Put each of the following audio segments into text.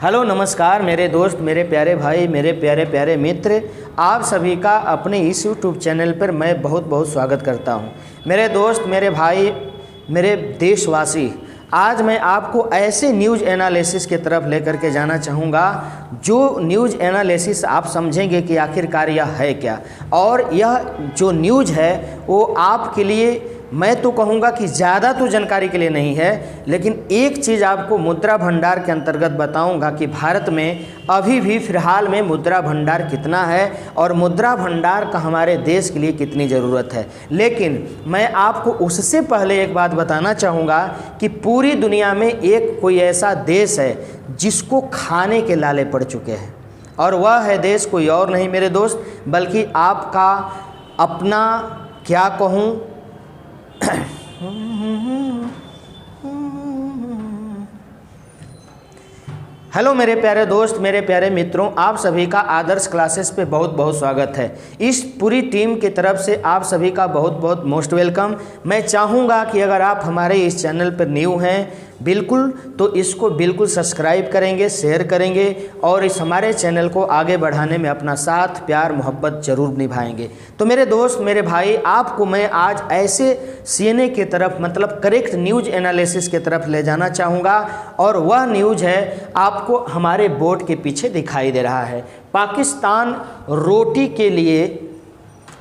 Hello नमस्कार मेरे दोस्त, मेरे प्यारे भाई, मेरे प्यारे प्यारे मित्र, आप सभी का अपने इस यूट्यूब चैनल पर मैं बहुत बहुत स्वागत करता हूं। मेरे दोस्त, मेरे भाई, मेरे देशवासी, आज मैं आपको ऐसे न्यूज़ एनालिसिस की तरफ लेकर के जाना चाहूँगा जो न्यूज़ एनालिसिस आप समझेंगे कि आखिरकार यह है क्या। और यह जो न्यूज़ है वो आपके लिए, मैं तो कहूँगा कि ज़्यादा तो जानकारी के लिए नहीं है, लेकिन एक चीज़ आपको मुद्रा भंडार के अंतर्गत बताऊँगा कि भारत में अभी भी फ़िलहाल में मुद्रा भंडार कितना है और मुद्रा भंडार का हमारे देश के लिए कितनी ज़रूरत है। लेकिन मैं आपको उससे पहले एक बात बताना चाहूँगा कि पूरी दुनिया में एक कोई ऐसा देश है जिसको खाने के लाले पड़ चुके हैं, और वह है देश कोई और नहीं मेरे दोस्त, बल्कि आपका अपना, क्या कहूँ, हेलो मेरे प्यारे दोस्त, मेरे प्यारे मित्रों, आप सभी का आदर्श क्लासेस पे बहुत बहुत स्वागत है। इस पूरी टीम की तरफ से आप सभी का बहुत बहुत मोस्ट वेलकम। मैं चाहूँगा कि अगर आप हमारे इस चैनल पर न्यू हैं बिल्कुल, तो इसको बिल्कुल सब्सक्राइब करेंगे, शेयर करेंगे और इस हमारे चैनल को आगे बढ़ाने में अपना साथ, प्यार, मोहब्बत ज़रूर निभाएंगे। तो मेरे दोस्त, मेरे भाई, आपको मैं आज ऐसे सीएनए की तरफ, मतलब करेक्ट न्यूज़ एनालिसिस की तरफ ले जाना चाहूँगा, और वह न्यूज़ है आपको हमारे बोर्ड के पीछे दिखाई दे रहा है। पाकिस्तान रोटी के लिए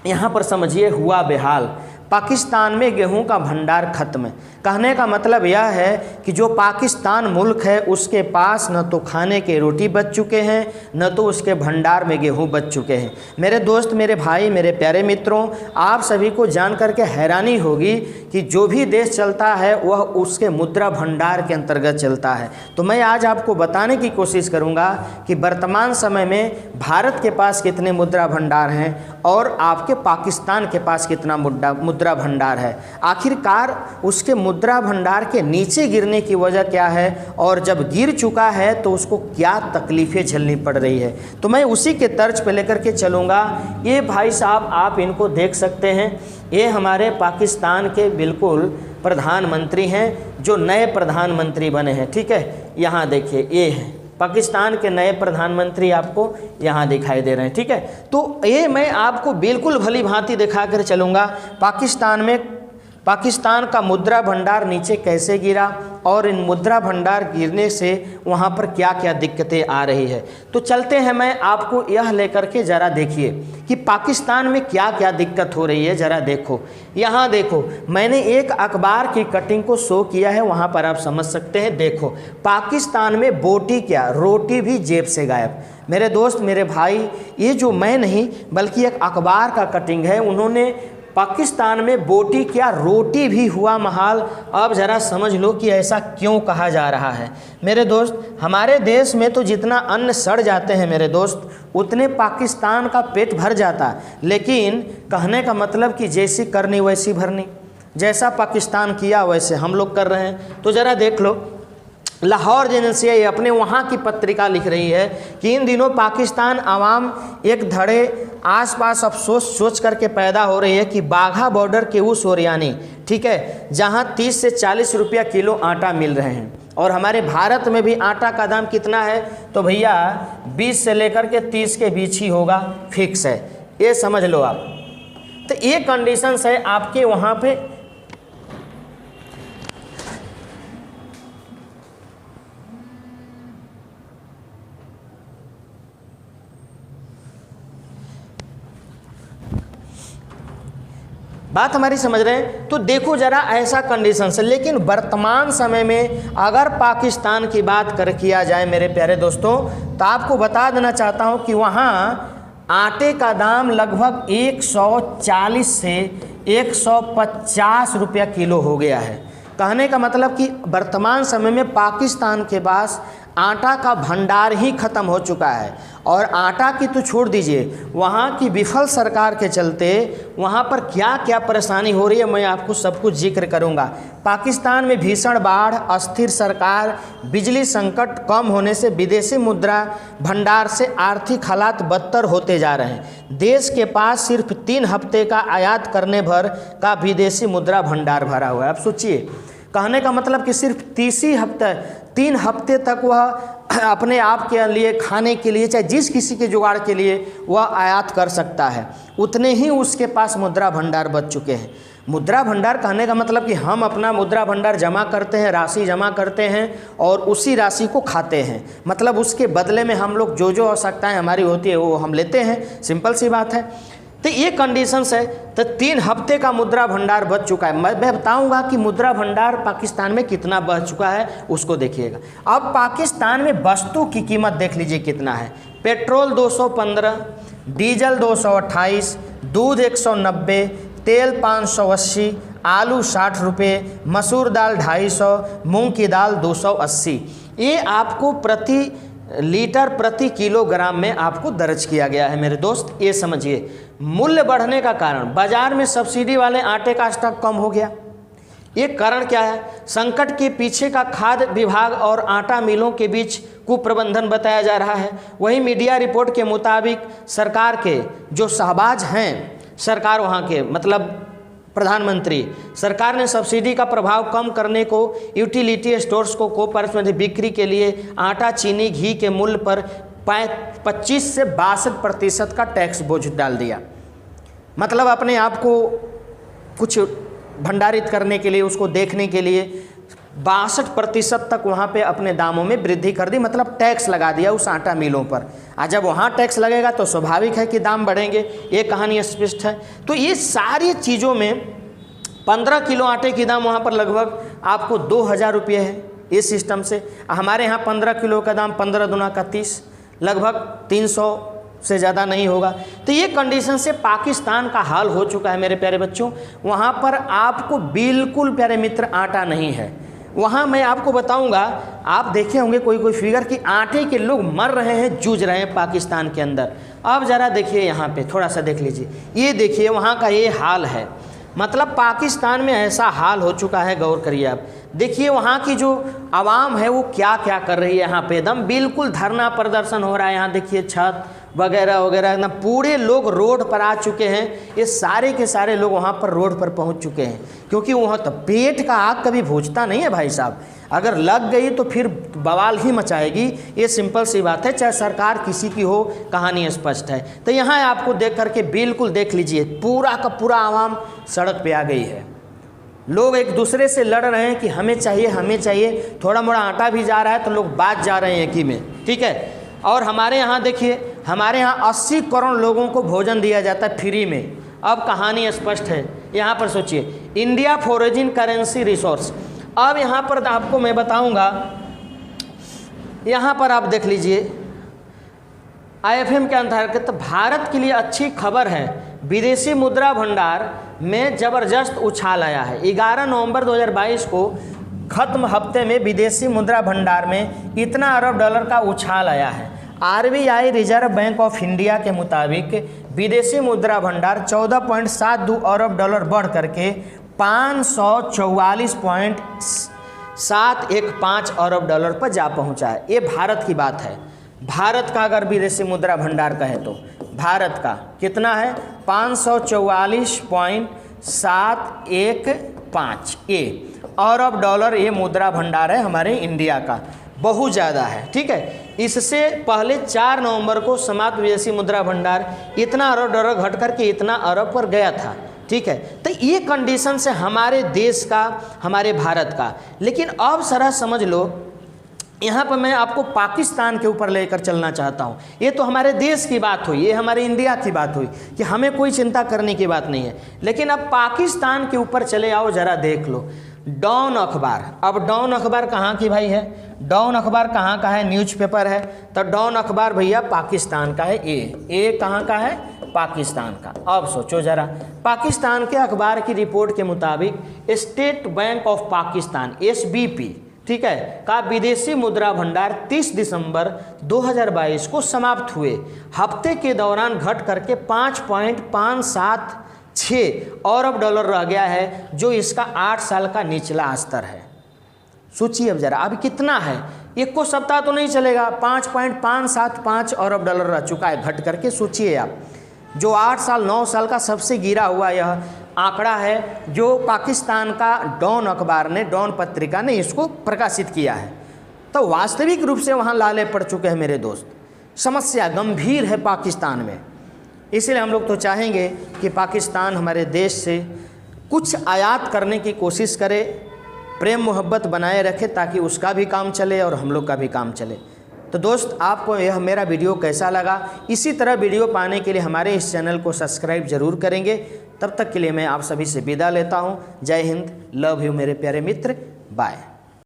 यहाँ पर समझिए हुआ बेहाल। पाकिस्तान में गेहूं का भंडार खत्म। कहने का मतलब यह है कि जो पाकिस्तान मुल्क है उसके पास न तो खाने के रोटी बच चुके हैं, न तो उसके भंडार में गेहूं बच चुके हैं। मेरे दोस्त, मेरे भाई, मेरे प्यारे मित्रों, आप सभी को जान करके हैरानी होगी कि जो भी देश चलता है वह उसके मुद्रा भंडार के अंतर्गत चलता है। तो मैं आज आपको बताने की कोशिश करूँगा कि वर्तमान समय में भारत के पास कितने मुद्रा भंडार हैं और आपके पाकिस्तान के पास कितना मुद्रा भंडार है। आखिरकार उसके मुद्रा भंडार के नीचे गिरने की वजह क्या है, और जब गिर चुका है तो उसको क्या तकलीफ़ें झेलनी पड़ रही है। तो मैं उसी के तर्ज पे लेकर के चलूँगा। ये भाई साहब, आप इनको देख सकते हैं, ये हमारे पाकिस्तान के बिल्कुल प्रधानमंत्री हैं, जो नए प्रधानमंत्री बने हैं। ठीक है, यहाँ देखिए, ये है पाकिस्तान के नए प्रधानमंत्री, आपको यहाँ दिखाई दे रहे हैं। ठीक है, तो ये मैं आपको बिल्कुल भली भांति दिखा कर चलूँगा पाकिस्तान का मुद्रा भंडार नीचे कैसे गिरा और इन मुद्रा भंडार गिरने से वहाँ पर क्या क्या दिक्कतें आ रही है। तो चलते हैं, मैं आपको यह लेकर के ज़रा देखिए कि पाकिस्तान में क्या क्या दिक्कत हो रही है। ज़रा देखो, यहाँ देखो, मैंने एक अखबार की कटिंग को शो किया है, वहाँ पर आप समझ सकते हैं। देखो, पाकिस्तान में बोटी क्या, रोटी भी जेब से गायब। मेरे दोस्त, मेरे भाई, ये जो मैं नहीं बल्कि एक अखबार का कटिंग है, उन्होंने पाकिस्तान में बोटी क्या, रोटी भी हुआ महाल। अब ज़रा समझ लो कि ऐसा क्यों कहा जा रहा है। मेरे दोस्त, हमारे देश में तो जितना अन्न सड़ जाते हैं मेरे दोस्त, उतने पाकिस्तान का पेट भर जाता। लेकिन कहने का मतलब कि जैसी करनी वैसी भरनी, जैसा पाकिस्तान किया वैसे हम लोग कर रहे हैं। तो ज़रा देख लो, लाहौर एजेंसी अपने वहाँ की पत्रिका लिख रही है कि इन दिनों पाकिस्तान आवाम एक धड़े आसपास अफसोस सोच करके पैदा हो रही है कि बाघा बॉर्डर के उस ओर, यानी ठीक है, जहाँ 30 से 40 रुपया किलो आटा मिल रहे हैं, और हमारे भारत में भी आटा का दाम कितना है, तो भैया 20 से लेकर के 30 के बीच ही होगा, फिक्स है, ये समझ लो आप। तो ये कंडीशंस है आपके वहाँ पे। बात हमारी समझ रहे हैं। तो देखो ज़रा, ऐसा कंडीशन है। लेकिन वर्तमान समय में अगर पाकिस्तान की बात किया जाए मेरे प्यारे दोस्तों, तो आपको बता देना चाहता हूं कि वहाँ आटे का दाम लगभग 140 से 150 रुपया किलो हो गया है। कहने का मतलब कि वर्तमान समय में पाकिस्तान के पास आटा का भंडार ही खत्म हो चुका है। और आटा की तो छोड़ दीजिए, वहाँ की विफल सरकार के चलते वहाँ पर क्या क्या परेशानी हो रही है, मैं आपको सब कुछ जिक्र करूँगा। पाकिस्तान में भीषण बाढ़, अस्थिर सरकार, बिजली संकट, कम होने से विदेशी मुद्रा भंडार से आर्थिक हालात बदतर होते जा रहे हैं। देश के पास सिर्फ 3 हफ्ते का आयात करने भर का विदेशी मुद्रा भंडार भरा हुआ है। आप सोचिए, कहने का मतलब कि सिर्फ 3 हफ्ते तक वह अपने आप के लिए, खाने के लिए, चाहे जिस किसी के जुगाड़ के लिए वह आयात कर सकता है, उतने ही उसके पास मुद्रा भंडार बच चुके हैं। मुद्रा भंडार कहने का मतलब कि हम अपना मुद्रा भंडार जमा करते हैं, राशि जमा करते हैं और उसी राशि को खाते हैं, मतलब उसके बदले में हम लोग जो जो आवश्यकताएं हमारी होती है वो हम लेते हैं, सिंपल सी बात है। तो ये कंडीशंस है। तो 3 हफ्ते का मुद्रा भंडार बच चुका है। मैं बताऊंगा कि मुद्रा भंडार पाकिस्तान में कितना बच चुका है, उसको देखिएगा। अब पाकिस्तान में वस्तु की कीमत देख लीजिए कितना है। पेट्रोल 215, डीजल 228, दूध 190, तेल 580, आलू 60 रुपये, मसूर दाल 250, मूंग की दाल 280। ये आपको प्रति लीटर प्रति किलोग्राम में आपको दर्ज किया गया है मेरे दोस्त। ये समझिए मूल्य बढ़ने का कारण, बाजार में सब्सिडी वाले आटे का स्टॉक कम हो गया। ये कारण क्या है? संकट के पीछे का खाद्य विभाग और आटा मिलों के बीच कुप्रबंधन बताया जा रहा है। वहीं मीडिया रिपोर्ट के मुताबिक सरकार के जो शहबाज हैं, सरकार वहाँ के मतलब प्रधानमंत्री, सरकार ने सब्सिडी का प्रभाव कम करने को यूटिलिटी स्टोर्स को कोपर्स में बिक्री के लिए आटा, चीनी, घी के मूल्य पर 25 से 62% का टैक्स बोझ डाल दिया। मतलब अपने आप को कुछ भंडारित करने के लिए, उसको देखने के लिए 62% तक वहाँ पे अपने दामों में वृद्धि कर दी, मतलब टैक्स लगा दिया उस आटा मिलों पर। जब वहाँ टैक्स लगेगा तो स्वाभाविक है कि दाम बढ़ेंगे, ये कहानी स्पष्ट है। तो ये सारी चीज़ों में 15 किलो आटे की दाम वहाँ पर लगभग आपको 2000 रुपये है इस सिस्टम से। हमारे यहाँ 15 किलो का दाम 15 दूना का 30, लगभग 300 से ज़्यादा नहीं होगा। तो ये कंडीशन से पाकिस्तान का हाल हो चुका है मेरे प्यारे बच्चों। वहाँ पर आपको बिल्कुल प्यारे मित्र आटा नहीं है। वहाँ मैं आपको बताऊंगा, आप देखे होंगे कोई फिगर कि आटे के लोग मर रहे हैं, जूझ रहे हैं पाकिस्तान के अंदर। अब ज़रा देखिए यहाँ पे, थोड़ा सा देख लीजिए, ये देखिए वहाँ का ये हाल है। मतलब पाकिस्तान में ऐसा हाल हो चुका है, गौर करिए आप। देखिए वहाँ की जो आवाम है वो क्या क्या कर रही है। यहाँ पे एकदम बिल्कुल धरना प्रदर्शन हो रहा है। यहाँ देखिए छत वगैरह वगैरह ना, पूरे लोग रोड पर आ चुके हैं। ये सारे के सारे लोग वहाँ पर रोड पर पहुँच चुके हैं, क्योंकि वहाँ तो पेट का आग कभी बुझता नहीं है भाई साहब। अगर लग गई तो फिर बवाल ही मचाएगी, ये सिंपल सी बात है, चाहे सरकार किसी की हो, कहानी स्पष्ट है। तो यहाँ आपको देख करके बिल्कुल देख लीजिए, पूरा का पूरा आवाम सड़क पे आ गई है। लोग एक दूसरे से लड़ रहे हैं कि हमें चाहिए हमें चाहिए। थोड़ा मोड़ा आटा भी जा रहा है तो लोग बात जा रहे हैं एक ही में, ठीक है। और हमारे यहाँ देखिए, हमारे यहाँ 80 करोड़ लोगों को भोजन दिया जाता है फ्री में। अब कहानी स्पष्ट है। यहाँ पर सोचिए, इंडिया फॉरेन करेंसी रिसोर्स। अब यहाँ पर आपको मैं बताऊँगा, यहाँ पर आप देख लीजिए IFM के अंतर्गत भारत के लिए अच्छी खबर है, विदेशी मुद्रा भंडार में ज़बरदस्त उछाल आया है। 11 नवंबर 2022 को खत्म हफ्ते में विदेशी मुद्रा भंडार में इतना अरब डॉलर का उछाल आया है। RBI reserve bank of India के मुताबिक विदेशी मुद्रा भंडार 14.72 अरब डॉलर बढ़ करके 544.715 अरब डॉलर पर जा पहुंचा है। ये भारत की बात है। भारत का अगर विदेशी मुद्रा भंडार कहे तो भारत का कितना है? 544.715 ये अरब डॉलर ये मुद्रा भंडार है हमारे इंडिया का, बहुत ज़्यादा है, ठीक है। इससे पहले 4 नवंबर को समाप्त विदेशी मुद्रा भंडार इतना अरब डॉलर घट करके इतना अरब पर गया था, ठीक है। तो ये कंडीशन से हमारे देश का, हमारे भारत का। लेकिन अब जरा समझ लो, यहाँ पर मैं आपको पाकिस्तान के ऊपर लेकर चलना चाहता हूँ। ये तो हमारे देश की बात हुई, ये हमारे इंडिया की बात हुई कि हमें कोई चिंता करने की बात नहीं है। लेकिन अब पाकिस्तान के ऊपर चले आओ, ज़रा देख लो डॉन अखबार। अब डॉन अखबार कहाँ की भाई है? डॉन अखबार कहाँ का है? न्यूज़पेपर है। तो डॉन अखबार भैया पाकिस्तान का है। ए कहाँ का है? पाकिस्तान का। अब सोचो ज़रा, पाकिस्तान के अखबार की रिपोर्ट के मुताबिक state bank of Pakistan SBP, ठीक है, का विदेशी मुद्रा भंडार 30 दिसंबर 2022 को समाप्त हुए हफ्ते के दौरान घट करके 5.576 अरब डॉलर रह गया है, जो इसका 8 साल का निचला स्तर है। सोचिए अब जरा, अब कितना है? एक को सप्ताह तो नहीं चलेगा, 5.575 अरब डॉलर रह चुका है घट करके। सोचिए आप, जो 8 साल 9 साल का सबसे गिरा हुआ यह आंकड़ा है, जो पाकिस्तान का डॉन अखबार ने, डॉन पत्रिका ने इसको प्रकाशित किया है। तो वास्तविक रूप से वहाँ लाले पड़ चुके हैं मेरे दोस्त। समस्या गंभीर है पाकिस्तान में। इसलिए हम लोग तो चाहेंगे कि पाकिस्तान हमारे देश से कुछ आयात करने की कोशिश करे, प्रेम मोहब्बत बनाए रखे, ताकि उसका भी काम चले और हम लोग का भी काम चले। तो दोस्त, आपको यह मेरा वीडियो कैसा लगा? इसी तरह वीडियो पाने के लिए हमारे इस चैनल को सब्सक्राइब जरूर करेंगे। तब तक के लिए मैं आप सभी से विदा लेता हूँ। जय हिंद, लव यू मेरे प्यारे मित्र, बाय।